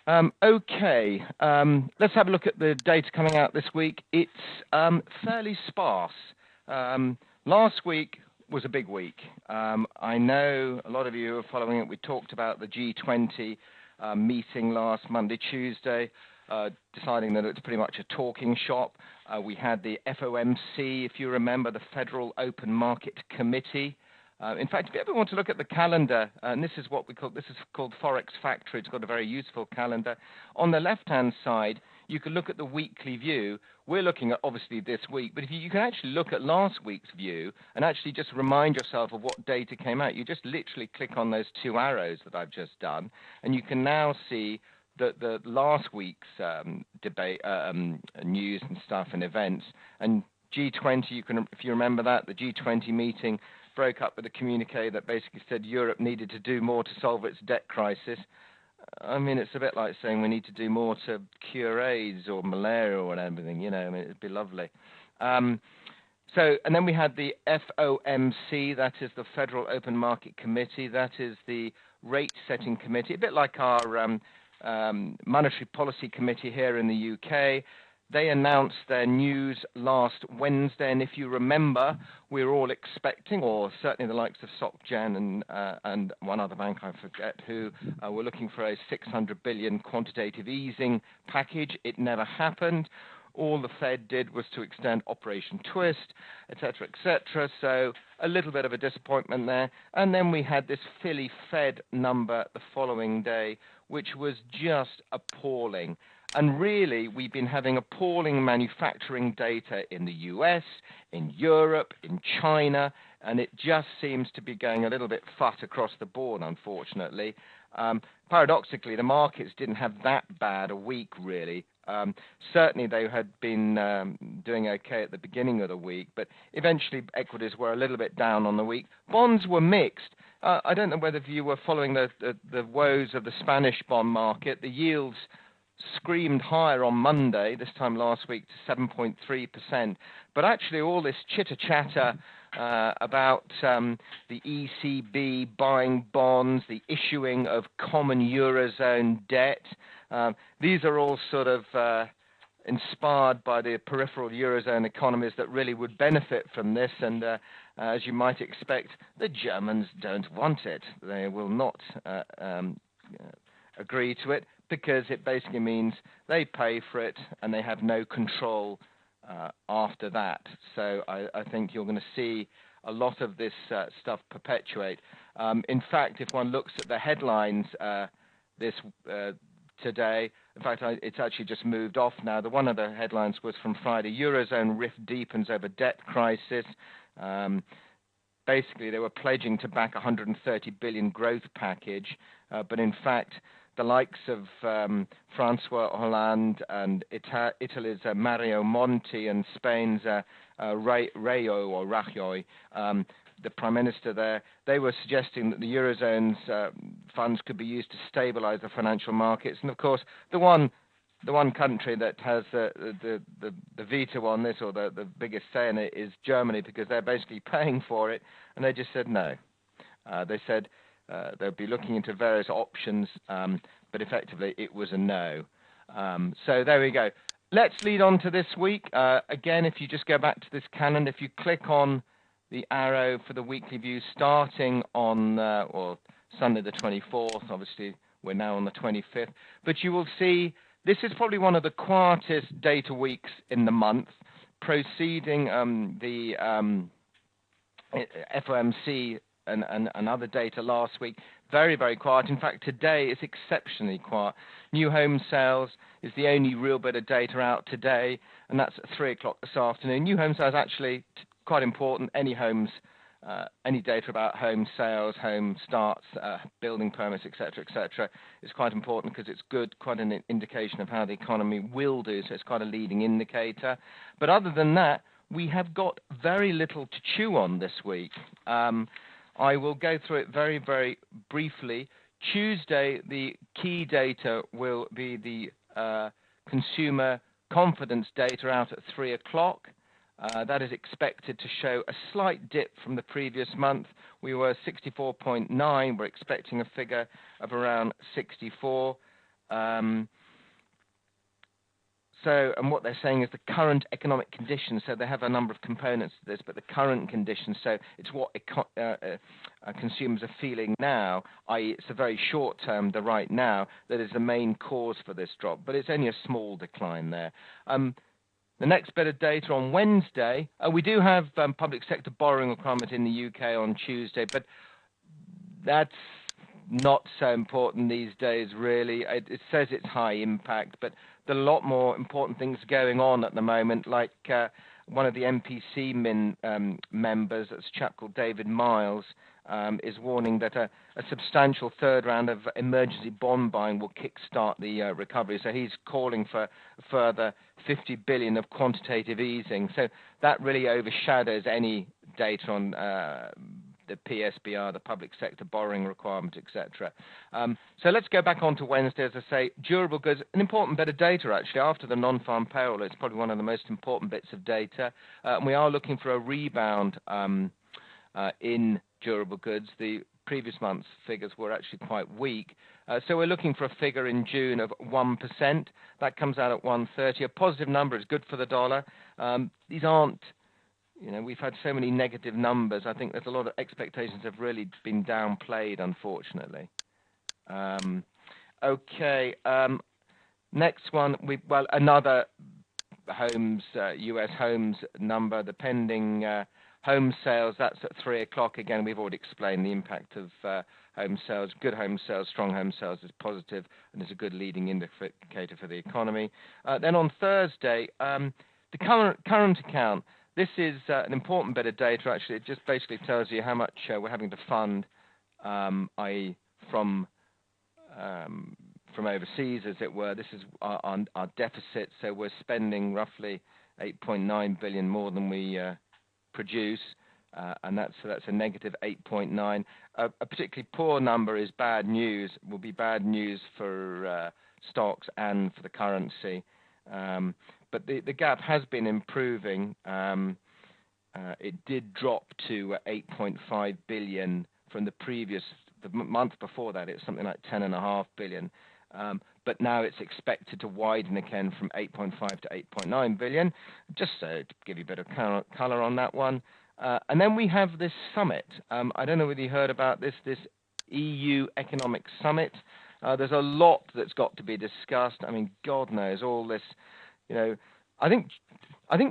Okay, let's have a look at the data coming out this week. It's fairly sparse. Last week was a big week. I know a lot of you are following it. We talked about the G20 meeting last Monday, Tuesday, deciding that it's pretty much a talking shop. We had the FOMC, if you remember, the Federal Open Market Committee. In fact, if you ever want to look at the calendar, and this is called Forex Factory. It's got a very useful calendar. On the left-hand side, you can look at the weekly view. We're looking at obviously this week, but if you can actually look at last week's view and actually just remind yourself of what data came out. You just literally click on those two arrows that I've just done, and you can now see the last week's debate, news and stuff and events. And G20, if you remember that, the G20 meeting broke up with a communique that basically said Europe needed to do more to solve its debt crisis. I mean, it's a bit like saying we need to do more to cure AIDS or malaria or everything, I mean, it'd be lovely. And then we had the FOMC, that is the Federal Open Market Committee, that is the rate setting committee, a bit like our Monetary Policy Committee here in the UK. They announced their news last Wednesday, and if you remember, we were all expecting, or certainly the likes of SocGen and one other bank, I forget who, were looking for a 600 billion quantitative easing package. It never happened. All the Fed did was to extend Operation Twist, etc., etc. So a little bit of a disappointment there. And then we had this Philly Fed number the following day, which was just appalling. And really, we've been having appalling manufacturing data in the US, in Europe, in China, and it just seems to be going a little bit fut across the board, unfortunately. Paradoxically, the markets didn't have that bad a week, really. Certainly, they had been doing okay at the beginning of the week, but eventually equities were a little bit down on the week. Bonds were mixed. I don't know whether you were following the woes of the Spanish bond market. The yields screamed higher on Monday, this time last week, to 7.3%. But actually all this chitter-chatter about the ECB buying bonds, the issuing of common Eurozone debt, these are all sort of inspired by the peripheral Eurozone economies that really would benefit from this. And as you might expect, the Germans don't want it. They will not agree to it, because it basically means they pay for it and they have no control after that. So I think you're going to see a lot of this stuff perpetuate. In fact, if one looks at the headlines today, in fact, it's actually just moved off now. One of the headlines was from Friday: Eurozone rift deepens over debt crisis. Basically, they were pledging to back 130 billion growth package, but in fact, the likes of Francois Hollande and Italy's Mario Monti and Spain's Rajoy, the Prime Minister there, they were suggesting that the Eurozone's funds could be used to stabilize the financial markets. And of course, the one country that has the veto on this, or the biggest say in it, is Germany, because they're basically paying for it, and they just said no. They said they'll be looking into various options, but effectively it was a no. So there we go. Let's lead on to this week. Again, if you just go back to this calendar, if you click on the arrow for the weekly view starting on Sunday the 24th, obviously we're now on the 25th, but you will see this is probably one of the quietest data weeks in the month, preceding the FOMC and other data last week. Very, very quiet. In fact, today is exceptionally quiet. New home sales is the only real bit of data out today, and that's at 3 o'clock this afternoon. New home sales actually quite important. Any data about home sales, home starts, building permits, etc., is quite important, because it's quite an indication of how the economy will do. So it's quite a leading indicator. But other than that, we have got very little to chew on this week. I will go through it very, very briefly. Tuesday, the key data will be the consumer confidence data out at 3 o'clock. That is expected to show a slight dip from the previous month. We were 64.9. We're expecting a figure of around 64. Um, and what they're saying is the current economic conditions. So they have a number of components to this, but the current conditions. So it's what consumers are feeling now, i.e., it's a very short term, the right now, that is the main cause for this drop. But it's only a small decline there. The next bit of data on Wednesday, we do have public sector borrowing requirement in the UK on Tuesday, but that's not so important these days, really. It says it's high impact, but there are a lot more important things going on at the moment, like one of the MPC members, that's a chap called David Miles, is warning that a substantial third round of emergency bond buying will kickstart the recovery. So he's calling for a further 50 billion of quantitative easing. So that really overshadows any data on the PSBR, the public sector borrowing requirement, etc. So let's go back on to Wednesday. As I say, durable goods, an important bit of data actually. After the non-farm payroll, it's probably one of the most important bits of data. And we are looking for a rebound in durable goods. The previous month's figures were actually quite weak. So we're looking for a figure in June of 1%. That comes out at 130. A positive number is good for the dollar. These aren't, we've had so many negative numbers. I think there's a lot of expectations have really been downplayed, unfortunately. Okay. Next one, another homes, U.S. homes number, the pending home sales, that's at 3 o'clock. Again, we've already explained the impact of home sales. Good home sales, strong home sales is positive and is a good leading indicator for the economy. Then on Thursday, the current account. This is an important bit of data, actually. It just basically tells you how much we're having to fund, i.e. from overseas, as it were. This is our deficit, so we're spending roughly 8.9 billion more than we produce, and that's a negative 8.9. A particularly poor number is bad news. Will be bad news for stocks and for the currency. But the gap has been improving. It did drop to 8.5 billion from the month before that. It's something like 10.5 billion. But now it's expected to widen again from 8.5 to 8.9 billion, just so to give you a bit of colour on that one. And then we have this summit. I don't know whether you heard about this EU Economic Summit. There's a lot that's got to be discussed. I mean, God knows, all this, I think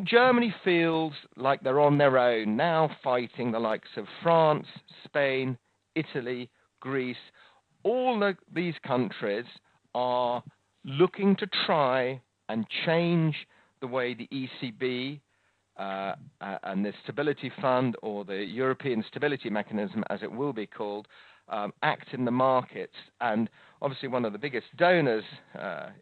Germany feels like they're on their own now, fighting the likes of France, Spain, Italy, Greece. All these countries are looking to try and change the way the ECB and the Stability Fund, or the European Stability Mechanism, as it will be called, act in the markets. And obviously one of the biggest donors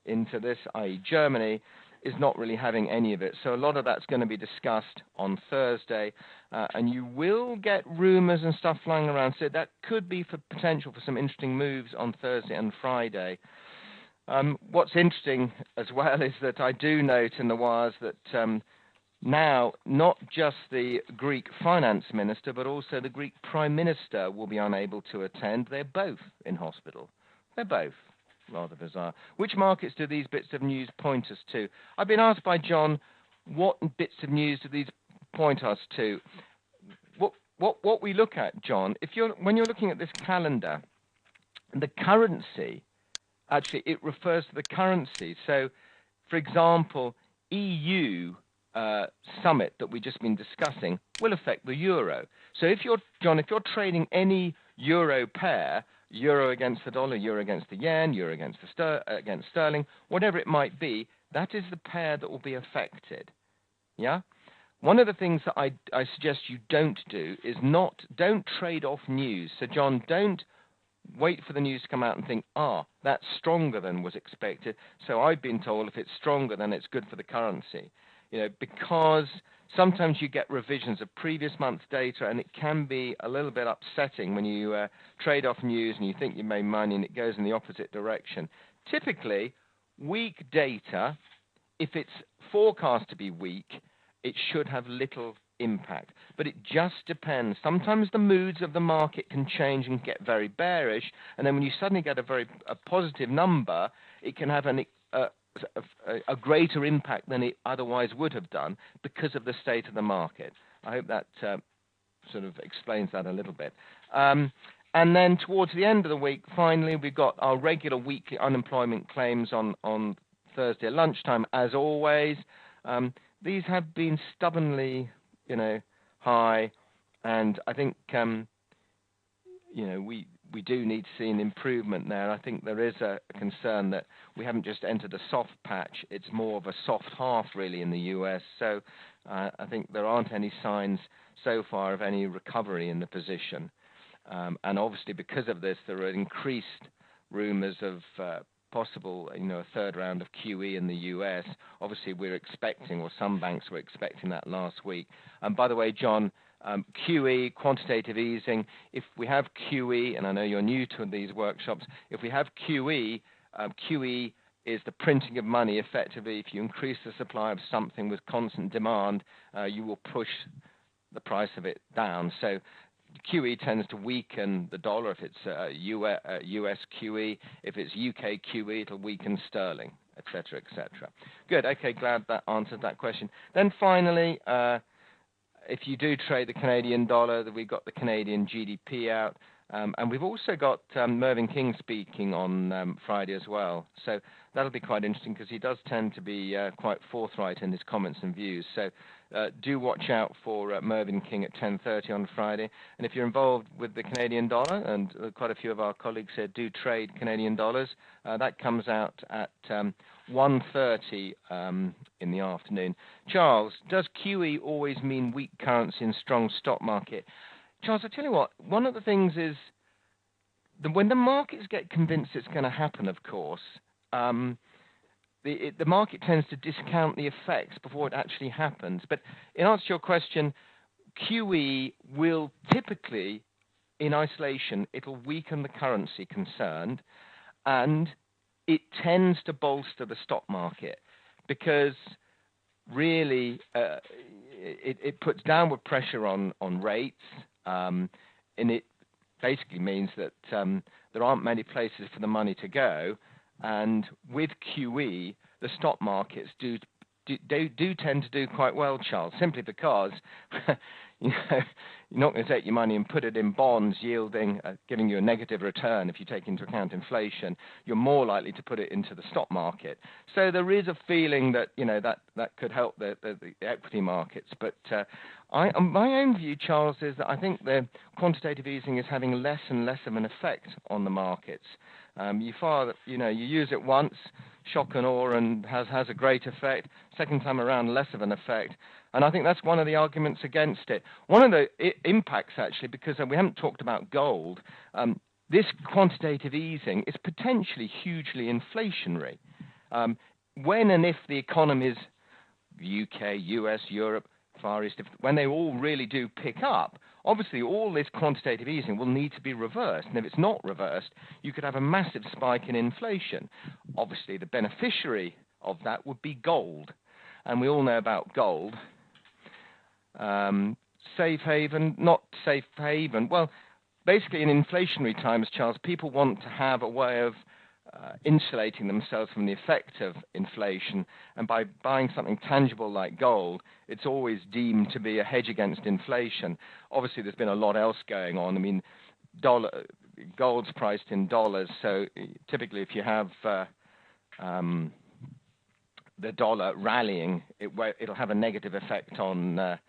into this, i.e. Germany, is not really having any of it. So a lot of that's going to be discussed on Thursday, and you will get rumours and stuff flying around. So that could be for potential for some interesting moves on Thursday and Friday. What's interesting as well is that I do note in the wires that now not just the Greek finance minister, but also the Greek prime minister will be unable to attend. They're both in hospital. They're both. Rather bizarre. Which markets do these bits of news point us to? I've been asked by John, what bits of news do these point us to? What we look at, John, when you're looking at this calendar, the currency, actually, it refers to the currency. So, for example, EU summit that we've just been discussing will affect the euro. So if you're trading any euro pair, euro against the dollar, euro against the yen, euro against against sterling, whatever it might be, that is the pair that will be affected. Yeah? One of the things that I suggest you don't do is don't trade off news. So John, don't wait for the news to come out and think, that's stronger than was expected. So I've been told if it's stronger, then it's good for the currency. Because sometimes you get revisions of previous month's data, and it can be a little bit upsetting when you trade off news and you think you made money and it goes in the opposite direction. Typically, weak data, if it's forecast to be weak, it should have little impact. But it just depends. Sometimes the moods of the market can change and get very bearish, and then when you suddenly get a positive number, it can have a greater impact than it otherwise would have done because of the state of the market. I hope that sort of explains that a little bit. And then towards the end of the week, finally, we've got our regular weekly unemployment claims on Thursday at lunchtime, as always. These have been stubbornly, high, and I think, we do need to see an improvement there. I think there is a concern that we haven't just entered a soft patch; it's more of a soft half, really, in the US. So I think there aren't any signs so far of any recovery in the position. And obviously, because of this, there are increased rumours of possible, a third round of QE in the US. Obviously, we're expecting, or some banks were expecting that last week. And by the way, John, QE, quantitative easing, if we have QE, and I know you're new to these workshops, if we have QE, QE is the printing of money effectively. If you increase the supply of something with constant demand, you will push the price of it down. So QE tends to weaken the dollar if it's US QE. If it's UK QE, it'll weaken sterling, etc., etc. Good. Okay, glad that answered that question. Then finally, if you do trade the Canadian dollar, we've got the Canadian GDP out. And we've also got Mervyn King speaking on Friday as well. So that'll be quite interesting because he does tend to be quite forthright in his comments and views. So do watch out for Mervyn King at 10:30 on Friday. And if you're involved with the Canadian dollar, and quite a few of our colleagues here do trade Canadian dollars, that comes out at 1:30 in the afternoon. Charles, does QE always mean weak currency and strong stock market? Charles, I tell you what, one of the things is when the markets get convinced it's going to happen, of course, the market tends to discount the effects before it actually happens. But in answer to your question, QE will typically, in isolation, it'll weaken the currency concerned, and it tends to bolster the stock market because really it puts downward pressure on rates. And it basically means that there aren't many places for the money to go. And with QE, the stock markets do tend to do quite well, Charles, simply because you're not going to take your money and put it in bonds yielding, giving you a negative return if you take into account inflation. You're more likely to put it into the stock market. So there is a feeling that that could help the equity markets. But my own view, Charles, is that I think the quantitative easing is having less and less of an effect on the markets. You use it once, shock and awe, and has a great effect. Second time around, less of an effect. And I think that's one of the arguments against it. One of the impacts, actually, because we haven't talked about gold, this quantitative easing is potentially hugely inflationary. When and if the economies, UK, US, Europe, Far East, when they all really do pick up, obviously all this quantitative easing will need to be reversed. And if it's not reversed, you could have a massive spike in inflation. Obviously, the beneficiary of that would be gold. And we all know about gold. Safe haven, not safe haven. Well, basically in inflationary times, Charles, people want to have a way of insulating themselves from the effect of inflation, and by buying something tangible like gold, it's always deemed to be a hedge against inflation. Obviously, there's been a lot else going on. I mean, gold's priced in dollars, so typically if you have the dollar rallying, it'll have a negative effect on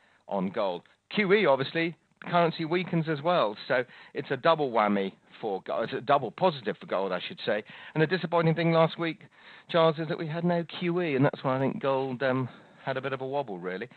gold. QE, obviously, currency weakens as well, so it's a double whammy for gold. It's a double positive for gold, I should say. And the disappointing thing last week, Charles, is that we had no QE, and that's why I think gold had a bit of a wobble, really.